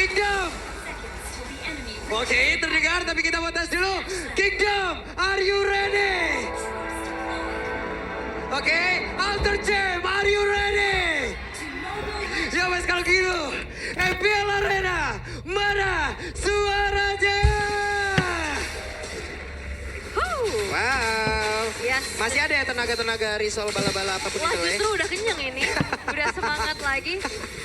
Kingdom. Oke, terdengar tapi kita mau tes dulu. Kingdom, are you ready? Oke, Alter Jam, are you ready? Ya wes kalau gitu, MPL Arena, mana suaranya? Wow, Yes. masih ada ya tenaga-tenaga risol bala-bala apapun Wah, itu ya? justru udah kenyang ini. Udah semangat lagi.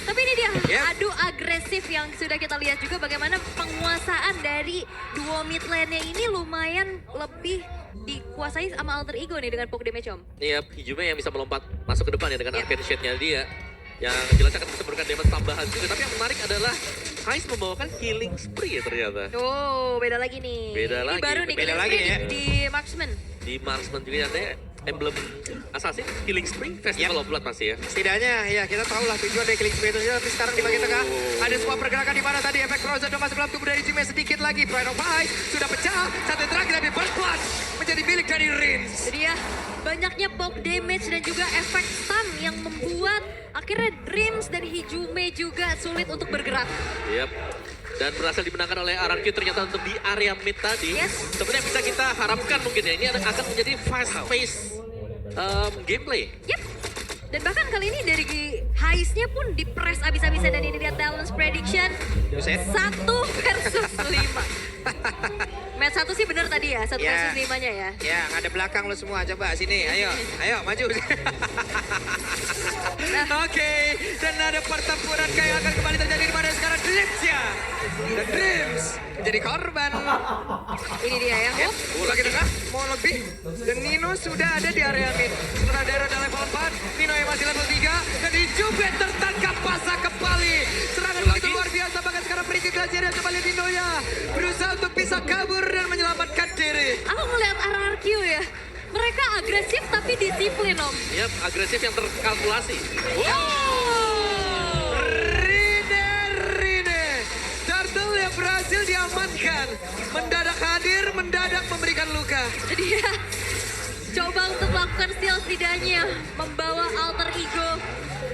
Tapi ini dia Yep. adu agresif yang sudah kita lihat juga bagaimana penguasaan dari duo mid lane-nya ini lumayan lebih dikuasai sama Alter Ego nih dengan poke damage Om. Iya, Hijume yang bisa melompat masuk ke depan ya dengan Iya. Arcane Shade-nya dia. Yang jelas akan bisa memberikan damage tambahan juga. Tapi yang menarik adalah Kais membawakan healing spree ya ternyata. Oh, beda lagi nih. Beda Ini lagi, baru nih, beda Killing lagi Spree ya. di Marksman. Di Marksman juga ada emblem Assassin, Healing Spree, Festival of Blood masih ya. Setidaknya ya kita tahu lah tujuan dari Killing Spree itu tapi sekarang di bagian tengah ada sebuah pergerakan di mana tadi efek Frozen masuk dalam tubuh dari Jimmy sedikit lagi. Pride of Ice sudah pecah, satu yang terakhir tapi First Blood menjadi milik dari Rins. Jadi ya, banyaknya poke damage dan juga efek stun yang membuat akhirnya Dreams dan Hijume juga sulit untuk bergerak. Yap. Dan berhasil dimenangkan oleh RRQ ternyata untuk di area mid tadi. Yes. Sebenarnya bisa kita harapkan mungkin ya, ini akan menjadi fast pace gameplay. Yep. Dan bahkan kali ini dari heist-nya pun di-press abis-abisan dan ini dia Talents Prediction. Buset. 1 versus 5. Match 1 sih bener tadi ya, 1 Ya. versus 5-nya ya. Ya, ada belakang lo semua. Coba sini, ayo. Ayo, maju. Oke, dan ada pertempuran kayak akan kembali terjadi di mana sekarang Dreams ya. Dan Dreams menjadi korban. Ini dia ya. Ya, lagi tengah, mau lebih. Dan Nino sudah ada di area mid. Sementara Daerah ada level 4, Nino yang masih level 3. Dan Hijume tertangkap basah kembali. Serangan begitu luar biasa, bahkan sekarang Perigi Glacier yang coba lihat Nino-nya. Berusaha untuk bisa kabur dan menyelamatkan diri. Aku ngeliat RRQ ya. Mereka agresif tapi disiplin Om. Yap, agresif yang terkalkulasi. Rine. Turtle yang berhasil diamankan. Mendadak hadir, mendadak memberikan luka. Jadi ya, coba untuk melakukan steal setidaknya. Membawa Alter Ego.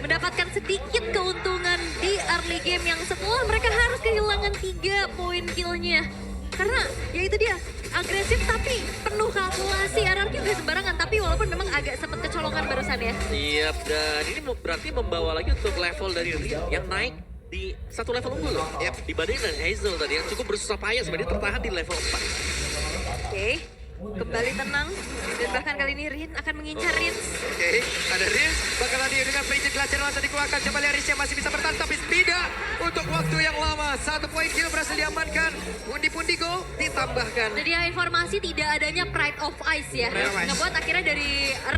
Mendapatkan sedikit keuntungan di early game yang setelah mereka harus kehilangan 3 poin kill-nya. Karena ya itu dia, agresif tapi penuh kalkulasi. RRQ gak sembarangan, tapi walaupun memang agak sempat kecolongan barusan ya. Yap, dan ini berarti membawa lagi untuk level dari Rin yang naik di satu level unggul loh. Yap. Dibanding dengan Hazel tadi yang cukup bersusah payah sebenarnya tertahan di level 4. Oke, kembali tenang. Dan bahkan kali ini Rin akan mengincar Rin. Oke, ada Rins. Bakal tadi dengan Perigi Glacier langsung dikeluarkan. Coba lihat Rins yang masih bisa bertahan, tapi tidak untuk waktu yang lama. 1 poin kill berhasil diamankan. Pundi-pundi go ditambahkan. Jadi ya informasi tidak adanya Pride of Ice ya. Pride of Ice. Ngebuat akhirnya dari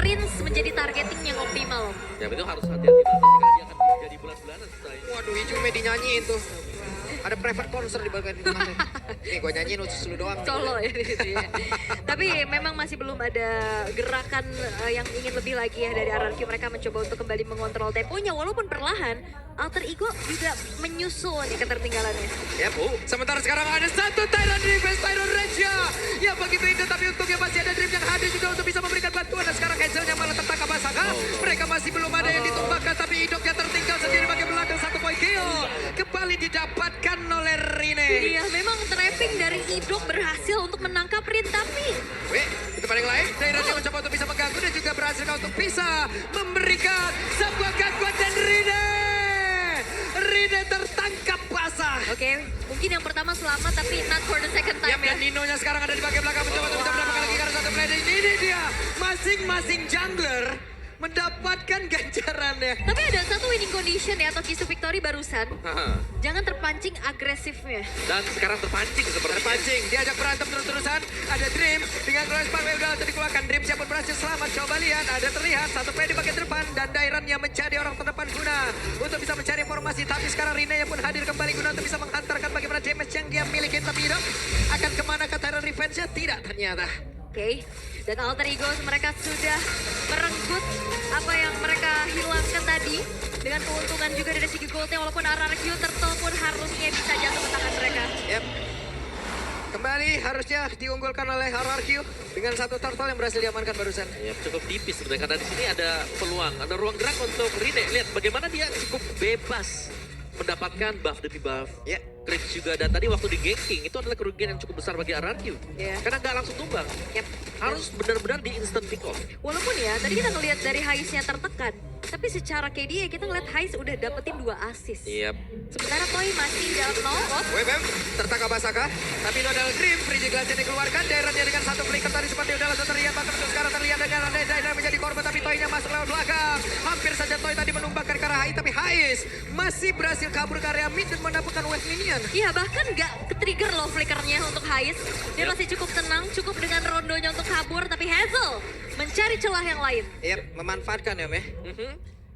Rins menjadi targeting yang optimal. Ya itu harus hati-hati banget karena dia akan jadi bulan-bulanan setelah ini. Waduh, Hijume dinyanyiin tuh. Ada private concert di bagian tengah. Nih, gue nyanyiin khusus lu doang. Solo ya gitu ya. Tapi memang masih belum ada gerakan yang ingin lebih lagi ya dari RRQ. Mereka mencoba untuk kembali mengontrol temponya walaupun perlahan. Alter Ego juga menyusul nih ketertinggalannya. Yap. Sementara sekarang ada satu Tyrant Defense, Tyrant Regia. Ya begitu indah, tapi untungnya masih ada Dream yang hadir juga untuk bisa memberikan bantuan. Dan sekarang Hazelnya malah tertangkap basah. Mereka masih belum ada yang ditumbangkan, tapi hidupnya tertinggal sendiri bagian belakang. 1 poin kill. Kembali didapatkan oleh Rine. Iya, memang trapping dari Idok berhasil untuk menangkap Rin, tapi Weh, itu paling lain. Tyrant yang mencoba untuk bisa mengganggu dan juga berhasil untuk bisa memberikan sebuah gangguan dan Rine tertangkap basah. oke, mungkin yang pertama selamat tapi not for the second time Yap, ya. dan Nino-nya sekarang ada di bagian belakang mencoba untuk bisa mendapatkan lagi karena satu play. Ini dia, masing-masing jungler mendapatkan ganjarannya. Tapi ada satu winning condition ya atau key to victory barusan. Haha. Jangan terpancing agresifnya. Dan sekarang terpancing sepertinya. Terpancing, diajak berantem terus-terusan. Ada Dream dengan Cross Parkway udah dikeluarkan. Dream siapun berhasil selamat. Coba lihat, ada terlihat satu play di bagian depan dan Dairan yang menjadi orang terdepan guna untuk bisa mencari informasi. Tapi sekarang Rina yang pun hadir kembali guna untuk bisa menghantarkan bagaimana damage yang dia miliki. Tapi hidup akan kemana ke Tyrant Revenge-nya? Tidak ternyata. Oke, dan Alter Ego mereka sudah merenggut apa yang mereka hilangkan tadi dengan keuntungan juga dari segi goldnya walaupun RRQ Turtle pun harusnya bisa jatuh ke tangan mereka. Yep. Kembali harusnya diunggulkan oleh RRQ dengan satu turtle yang berhasil diamankan barusan. Ya, cukup tipis sebenarnya karena di sini ada peluang, ada ruang gerak untuk Rine. Lihat bagaimana dia cukup bebas mendapatkan buff demi buff. Ya. Chris juga. Dan tadi waktu di ganking itu adalah kerugian yang cukup besar bagi RRQ. Iya. Karena nggak langsung tumbang. Yap. Harus benar-benar di instant pick off. Walaupun ya, tadi kita ngelihat dari Hais-nya tertekan. Tapi secara KD kita ngeliat Hais udah dapetin 2 assist. Yep. Sementara Toy masih dalam 0. WBM tertangkap Basaka, tapi itu adalah Dream. Free Glass yang dikeluarkan, Dairannya dengan satu flicker tadi seperti udahlah terlihat, bahkan untuk sekarang terlihat dengan Dairan menjadi korban, tapi Toy-nya masuk lewat belakang. Hampir saja Toy tadi menumbangkan ke arah Hais, tapi Hais masih berhasil kabur ke area mid dan mendapatkan wave minion. Iya, bahkan nggak ke-trigger loh flickernya untuk Hais. Dia Yap. masih cukup tenang, cukup dengan rondonya untuk kabur, tapi Hazel mencari celah yang lain. Yap, memanfaatkan ya, Meh.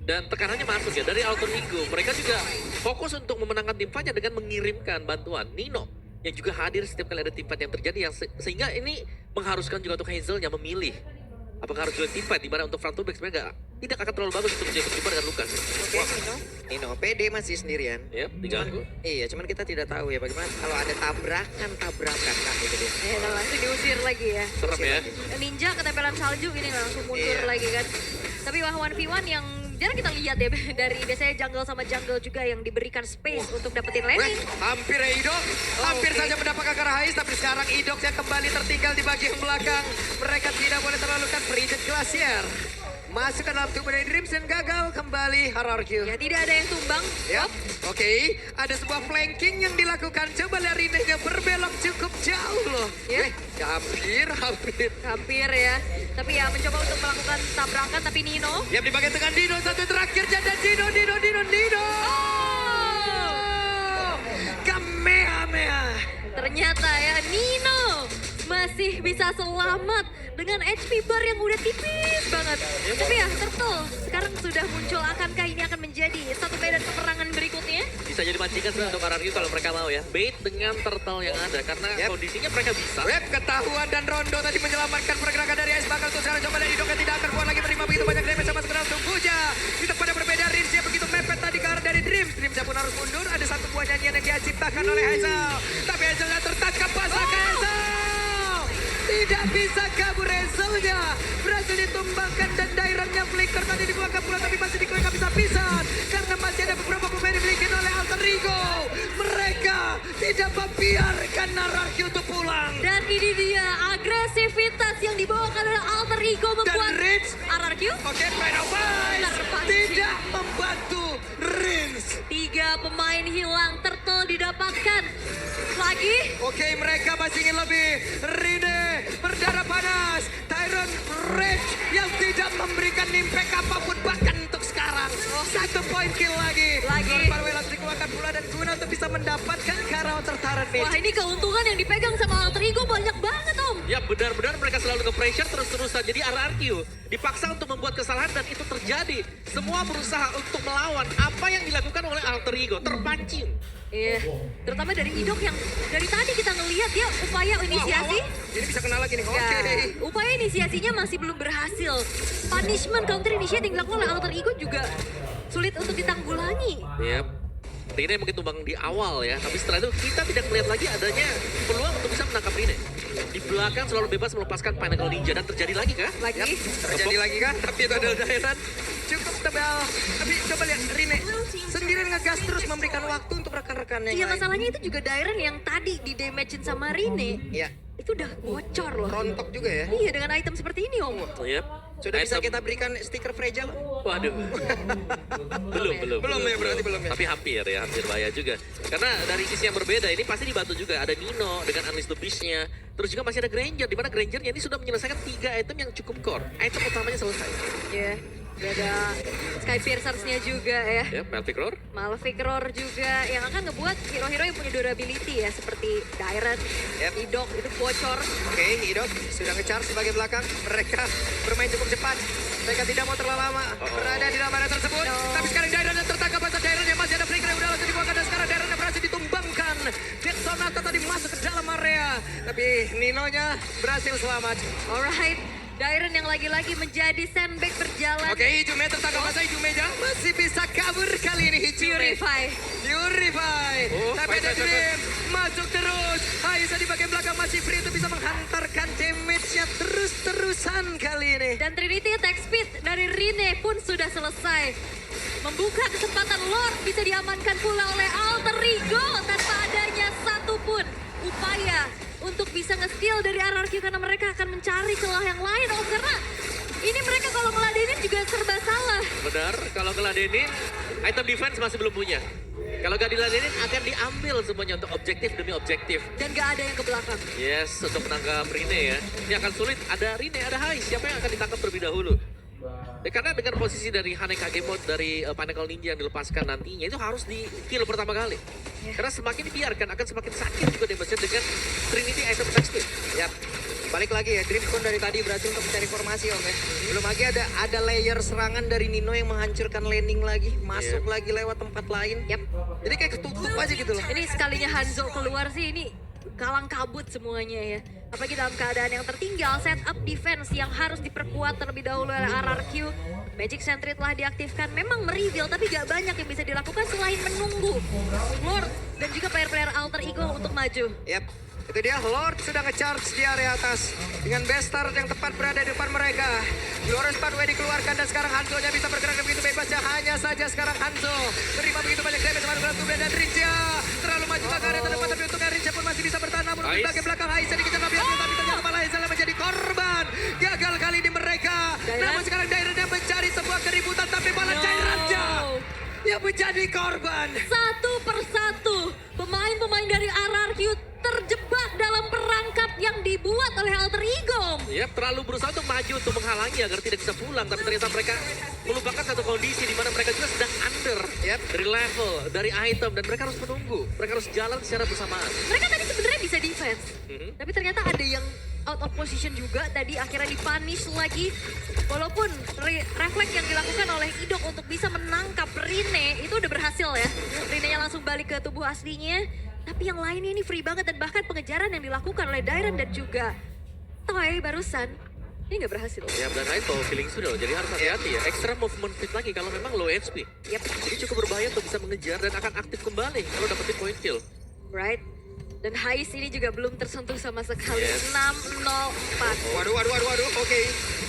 Dan tekanannya masuk ya dari Alter Ego. Mereka juga fokus untuk memenangkan tim fight dengan mengirimkan bantuan Nino yang juga hadir setiap kali ada tim fight yang terjadi, yang sehingga ini mengharuskan juga untuk Hazelnya memilih apakah harus join tim fight, di mana untuk front to back sebenarnya tidak akan terlalu bagus untuk menjadi berjumpa dengan Lucas. Oke, Nino PD masih sendirian. Yep, diganggu. Iya, cuman kita tidak tahu ya bagaimana kalau ada tabrakan, nah itu dia. Ya, dan langsung diusir lagi ya. Serem ya. Ninja ketempelan salju ini langsung mundur Iya. lagi kan. Tapi wah 1v1 yang jarang kita lihat ya dari biasanya jungle sama jungle juga yang diberikan space untuk dapetin Weh, laning. hampir ya Idok, hampir oke. saja mendapatkan ke arah Hais, tapi sekarang Idok yang kembali tertinggal di bagian belakang. Mereka tidak boleh terlalukan Frigid Glacier. Masuk ke dalam tubuh dari Dreams dan gagal kembali RRQ. Ya tidak ada yang tumbang. Ya, oke. Ada sebuah flanking yang dilakukan. Coba lihat Rinenya berbelok cukup jauh loh. Ya. Hampir. Hampir ya. Tapi ya mencoba untuk melakukan tabrakan tapi Nino. Ya, di bagian tengah Dino, satu terakhir janda Dino. Oh! Kamehameha. Ternyata ya Nino masih bisa selamat dengan HP bar yang udah tipis banget. Tapi ya Turtle sekarang sudah muncul, akankah ini akan menjadi satu medan peperangan berikutnya? Bisa jadi mancingan sebenarnya untuk RRQ kalau mereka mau ya. Bait dengan turtle yang ada karena Yep. kondisinya mereka bisa. Web ketahuan dan Rondo tadi menyelamatkan pergerakan dari Ice Bakal tuh sekarang coba lihat Idoknya tidak akan kuat lagi menerima begitu banyak damage sama sekarang tubuhnya. Kita pada berbeda Rinsnya begitu mepet tadi ke arah dari Dreams. Dreamsnya pun harus mundur. Ada satu buah nyanyian yang dia ciptakan oleh Hazel. Tapi Hazelnya tertangkap basah Hazel. Tidak bisa kabur Hazelnya. Berhasil ditumbangkan dan Dairannya flicker tadi di belakang pula tapi masih dikeluarkan habis-habisan. Karena masih ada beberapa pemain dimiliki oleh Alter Ego. Mereka tidak membiarkan RRQ untuk pulang. Dan ini dia agresivitas yang dibawakan oleh Alter Ego membuat Dan Rins, RRQ oke, Pride of Ice Terpancing. tidak membantu Rins. 3 pemain hilang, Turtle didapatkan lagi. Oke, mereka masih ingin lebih. Rine berdarah panas. Tyron Rage yang tidak memberikan impact apapun bahkan untuk sekarang. 1 poin kill lagi. Lagi. Farwell harus dikeluarkan pula dan guna untuk bisa mendapatkan counter turret nih. Wah ini keuntungan yang dipegang sama Alter Ego banyak banget Om. Ya benar-benar mereka selalu nge-pressure terus-terusan. Jadi RRQ dipaksa untuk membuat kesalahan dan itu terjadi. Semua berusaha untuk melawan apa yang dilakukan oleh Alter Ego. Terpancing. Iya, terutama dari Idok yang dari tadi kita ngelihat dia upaya inisiasi. Ini bisa kena lagi nih. Oke. Ya, upaya inisiasinya masih belum berhasil. Punishment counter initiate yang dilakukan oleh Alter Ego juga sulit untuk ditanggulangi. Yep. Rine mungkin tumbang di awal ya, tapi setelah itu kita tidak melihat lagi adanya peluang untuk bisa menangkap Rine. Di belakang selalu bebas melepaskan Pinnacle Ninja dan terjadi lagi kah? Lagi. Terjadi lagi kan? Tapi itu adalah Dairan. Cukup tebal. Tapi coba lihat Rine sendirian ngegas terus memberikan waktu untuk rekan-rekannya. Iya yang lain. masalahnya itu juga Dairen yang tadi di damagein sama Rine. Iya. Itu udah bocor loh. Rontok juga ya. Iya dengan item seperti ini Om. Yep. Sudah bisa Item- kita berikan stiker fragile. Waduh. belum ya, berarti belum ya. Tapi hampir ya, hampir bahaya juga. Karena dari sisi yang berbeda ini pasti dibantu juga. Ada Nino dengan Unleash the Beast-nya. Terus juga masih ada Granger, di mana Grangernya ini sudah menyelesaikan 3 item yang cukup core. Item utamanya selesai. Iya. Ada Sky Piercers-nya juga ya. Ya, Melvic Roar. Malefic Roar juga yang akan ngebuat hero-hero yang punya durability ya seperti Dairen, Yep. Idok itu bocor. Oke, Idok sudah nge-charge sebagai belakang. Mereka bermain cukup cepat. Mereka tidak mau terlalu lama berada di dalam area tersebut. No. Tapi sekarang Dairan yang tertangkap masa Dairan yang masih ada flicker yang udah langsung dibuangkan. Dan sekarang Dairan yang berhasil ditumbangkan. Dead Sonata tadi masuk ke dalam area. Tapi Ninonya berhasil selamat. Alright, Dairen yang lagi-lagi menjadi sandbag berjalan. Oke, Hijume tertangkap masa Hijumeja masih bisa kabur kali ini Hijume. Purify. Oh, Tapi baik, ada baik, Dream masuk terus. Haisa di bagian belakang masih free untuk bisa menghantarkan damage-nya terus-terusan kali ini. Dan Trinity attack speed dari Rine pun sudah selesai. Membuka kesempatan Lord bisa diamankan pula oleh Alter Ego tanpa ada steal dari RRQ karena mereka akan mencari celah yang lain. Oh, karena ini mereka kalau ngeladenin juga serba salah. Benar, kalau ngeladenin, item defense masih belum punya. Kalau gak diladenin akan diambil semuanya untuk objektif demi objektif. Dan gak ada yang ke belakang. Yes, untuk menangkap Rine ya. Ini akan sulit, ada Rine, ada Hai. Siapa yang akan ditangkap terlebih dahulu? Karena dengan posisi dari Hane Kagemot dari Pinnacle Ninja yang dilepaskan nantinya itu harus di kill pertama kali. Karena semakin dibiarkan akan semakin sakit juga damage dengan Trinity item attack speed. Yap. Balik lagi ya, Dreams pun dari tadi berhasil untuk mencari formasi Om ya. Belum lagi ada layer serangan dari Nino yang menghancurkan landing lagi. Masuk lagi lewat tempat lain. Yap. Jadi kayak ketutup aja gitu loh. Ini sekalinya Hanzo keluar sih ini kalang kabut semuanya ya. Apalagi dalam keadaan yang tertinggal, setup defense yang harus diperkuat terlebih dahulu oleh RRQ. Magic Sentry telah diaktifkan, memang mereveal tapi gak banyak yang bisa dilakukan selain menunggu Lord dan juga player-player alter ego untuk maju. Yap. Itu dia, Lord sudah nge-charge di area atas. Dengan Bestard yang tepat berada di depan mereka. Glorious Pathway dikeluarkan dan sekarang Hanzo-nya bisa bergerak begitu bebasnya. Hanya saja sekarang Hanzo menerima begitu banyak damage sama dengan Tubre dan Rinja. Terlalu maju ke area terdepan tapi untungnya Rinja pun masih bisa bertahan. Namun di bagian belakang Aizen dikejar Nabian tapi ternyata malah Aizen menjadi korban. Gagal kali ini mereka. Namun sekarang Dairannya mencari sebuah keributan tapi malah Dairannya yang menjadi korban. Satu persatu pemain-pemain dari RRQ terjebak dalam perangkap yang dibuat oleh alter ego. Ya, terlalu berusaha untuk maju untuk menghalangi agar tidak bisa pulang, tapi ternyata mereka melupakan satu kondisi di mana mereka juga sedang under dari level, dari item, dan mereka harus menunggu, mereka harus jalan secara bersamaan. Mereka tadi sebenarnya bisa defense, tapi ternyata ada yang out of position juga tadi akhirnya dipunish lagi. Walaupun refleks yang dilakukan oleh Idok untuk bisa menangkap Rine itu udah berhasil ya. Rine-nya langsung balik ke tubuh aslinya. Tapi yang lainnya ini free banget dan bahkan pengejaran yang dilakukan oleh Dairan dan juga Toy barusan ini nggak berhasil. Ya, dan itu feeling sudah, jadi harus hati-hati ya. Extra movement speed lagi kalau memang low HP. Yep. Jadi cukup berbahaya untuk bisa mengejar dan akan aktif kembali kalau dapetin point kill. Right. Dan Hais ini juga belum tersentuh sama sekali. Yes. 6-0-4. Waduh. Oke.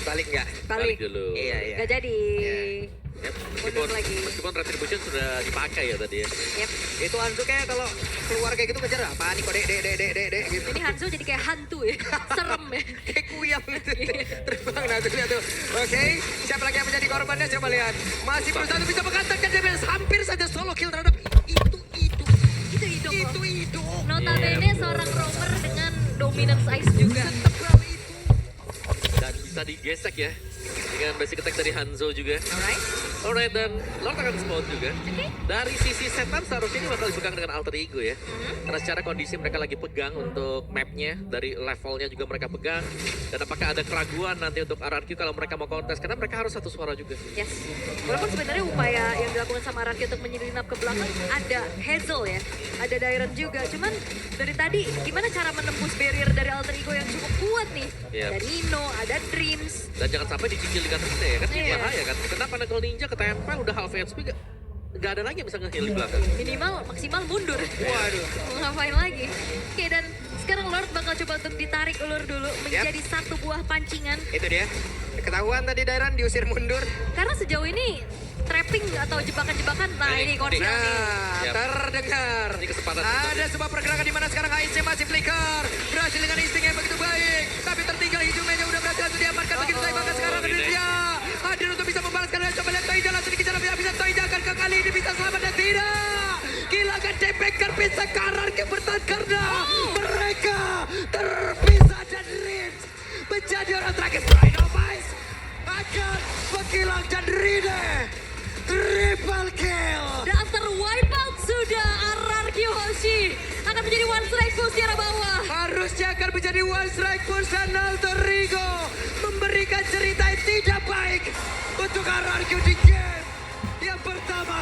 Balik nggak? Balik. Dulu. Iya. Gak jadi. Yep. Mundur lagi. Meskipun retribution sudah dipakai ya tadi ya. Yep. Itu Hanzo kayak kalau keluar kayak gitu ngejar apa nih kok dek gitu. Ini Hanzo jadi kayak hantu ya. Serem ya. Kayak kuyang gitu. Terbang nah tuh lihat tuh. Oke, siapa lagi yang menjadi korbannya coba lihat. Masih berusaha untuk bisa mengatakan damage hampir saja solo kill terhadap itu. Itu Idok loh. Itu. Notabene seorang roamer dengan dominance ice juga. Tebal itu. Dan bisa digesek ya. Dengan basic attack dari Hanzo juga. Alright, dan Lord akan spawn juga. Dari sisi setup seharusnya ini bakal dipegang dengan alter ego ya. Karena secara kondisi mereka lagi pegang untuk mapnya, dari levelnya juga mereka pegang. Dan apakah ada keraguan nanti untuk RRQ kalau mereka mau kontes, karena mereka harus satu suara juga. Yes. Walaupun sebenarnya upaya yang dilakukan sama Raki untuk menyelinap ke belakang ada Hazel ya, ada Dairan juga. Cuman dari tadi gimana cara menembus barrier dari alter ego yang cukup kuat nih? Iya. Ada Nino, ada Dreams. Dan jangan sampai dicicil dengan Rine ya kan, ini Iya. bahaya kan. Kenapa Pinnacle Ninja ketempel udah half HP gak ada lagi yang bisa nge-heal di belakang. Minimal maksimal mundur. Waduh. Mau ngapain lagi? Oke, dan sekarang Lord bakal coba untuk ditarik ulur dulu menjadi satu buah pancingan. Itu dia. Ketahuan tadi Dairan diusir mundur. Karena sejauh ini trapping atau jebakan-jebakan, nah ini konsel nih. Nah, Yap. terdengar. Ini kesempatan Ada sebuah pergerakan di mana sekarang HIC masih flicker. Berhasil dengan insting yang begitu baik. Tapi tertinggal hijaunya udah berhasil untuk diamankan begitu baik. Bahkan sekarang ada dia. Hadir untuk bisa membalaskan. Coba lihat Toy jalan sedikit jalan. Bisa Toy jalan ke kali ini bisa selamat dan tidak. Kehilangan Debeker bisa karar ke bertahan karena mereka terpisah dan Rins menjadi orang terakhir. Dynamite akan menghilang dan Rine. Triple kill. Dan terwipeout sudah RRQ Hoshi akan menjadi one strike push di arah bawah. Harusnya akan menjadi one strike push dan alter ego memberikan cerita yang tidak baik untuk RRQ di game yang pertama.